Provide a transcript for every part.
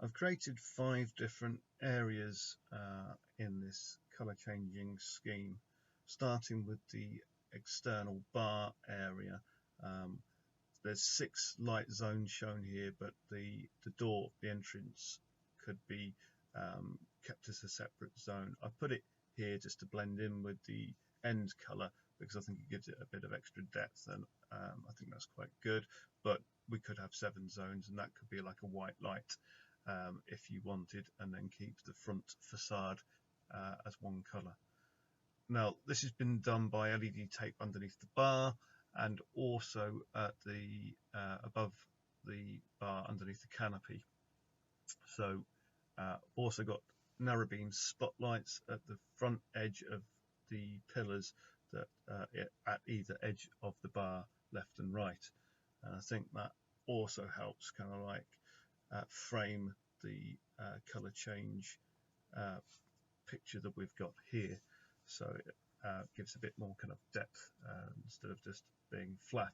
I've created 5 different areas in this colour changing scheme, starting with the external bar area. There's 6 light zones shown here, but the door, the entrance, could be kept as a separate zone. I put it here just to blend in with the end colour because I think it gives it a bit of extra depth, and I think that's quite good. But we could have 7 zones, and that could be like a white light if you wanted, and then keep the front facade as one colour. Now this has been done by LED tape underneath the bar, and also at the above the bar underneath the canopy. So also got narrow beam spotlights at the front edge of the pillars that at either edge of the bar, left and right. And I think that also helps kind of like frame the colour change picture that we've got here. So it gives a bit more kind of depth instead of just being flat.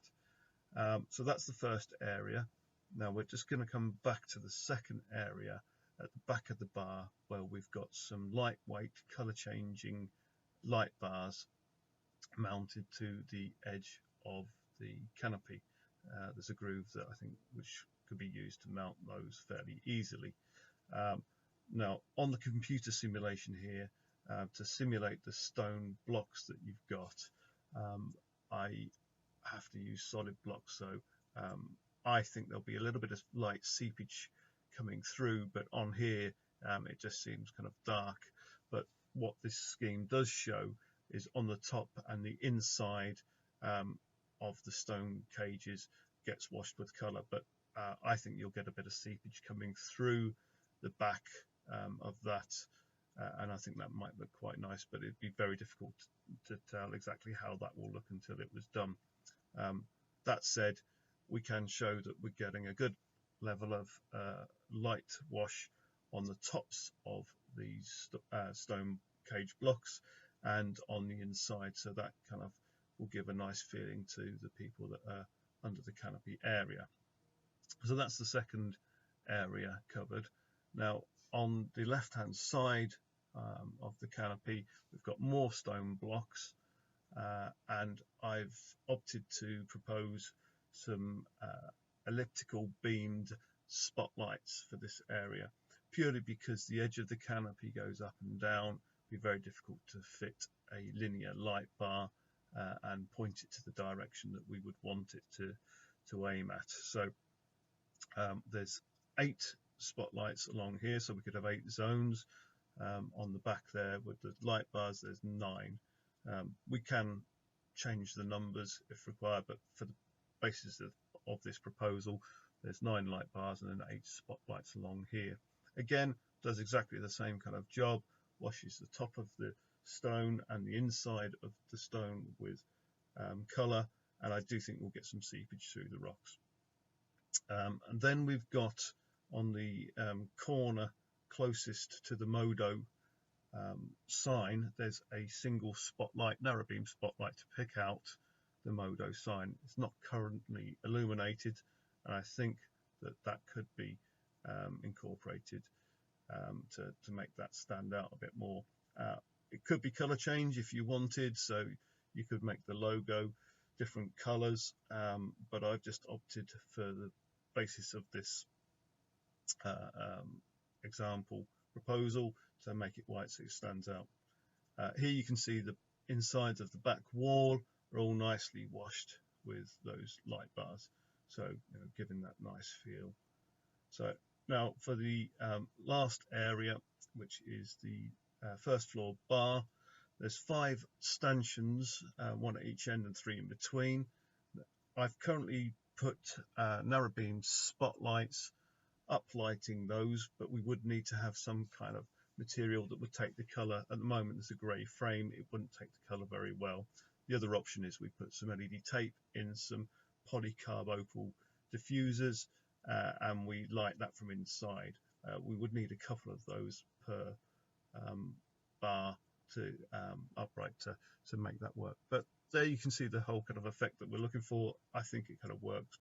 So that's the first area. Now we're just going to come back to the second area at the back of the bar, where we've got some lightweight colour changing light bars mounted to the edge of the canopy. There's a groove that I think which could be used to mount those fairly easily. Now on the computer simulation here, to simulate the stone blocks that you've got, I have to use solid blocks, so I think there'll be a little bit of light seepage coming through, but on here it just seems kind of dark. But what this scheme does show is on the top and the inside of the stone cages gets washed with colour, but I think you'll get a bit of seepage coming through the back of that, and I think that might look quite nice, but it'd be very difficult to tell exactly how that will look until it was done. That said, we can show that we're getting a good level of light wash on the tops of these stone cage blocks and on the inside, so that kind of will give a nice feeling to the people that are under the canopy area. So that's the second area covered. Now on the left hand side of the canopy, we've got more stone blocks, and I've opted to propose some elliptical beamed spotlights for this area, purely because the edge of the canopy goes up and down. It'd be very difficult to fit a linear light bar and point it to the direction that we would want it to aim at. So there's 8 spotlights along here, so we could have 8 zones. On the back there with the light bars, there's 9. We can change the numbers if required, but for the basis of this proposal, there's 9 light bars and then 8 spotlights along here. Again, does exactly the same kind of job, washes the top of the stone and the inside of the stone with colour, and I do think we'll get some seepage through the rocks. And then we've got on the corner closest to the Modo sign, there's a single spotlight, narrow beam spotlight, to pick out the Modo sign. It's not currently illuminated, and I think that that could be incorporated to make that stand out a bit more. It could be colour change if you wanted, so you could make the logo different colours, but I've just opted for the basis of this example proposal to make it white so it stands out. Here you can see the insides of the back wall are all nicely washed with those light bars, so giving that nice feel. So now for the last area, which is the first floor bar, there's 5 stanchions, 1 at each end and 3 in between. I've currently put narrow beam spotlights uplighting those, but we would need to have some kind of material that would take the colour. At the moment there's a grey frame, it wouldn't take the colour very well. The other option is we put some LED tape in some polycarb opal diffusers and we light that from inside. We would need a couple of those per bar to upright to make that work. But there you can see the whole kind of effect that we're looking for. I think it kind of works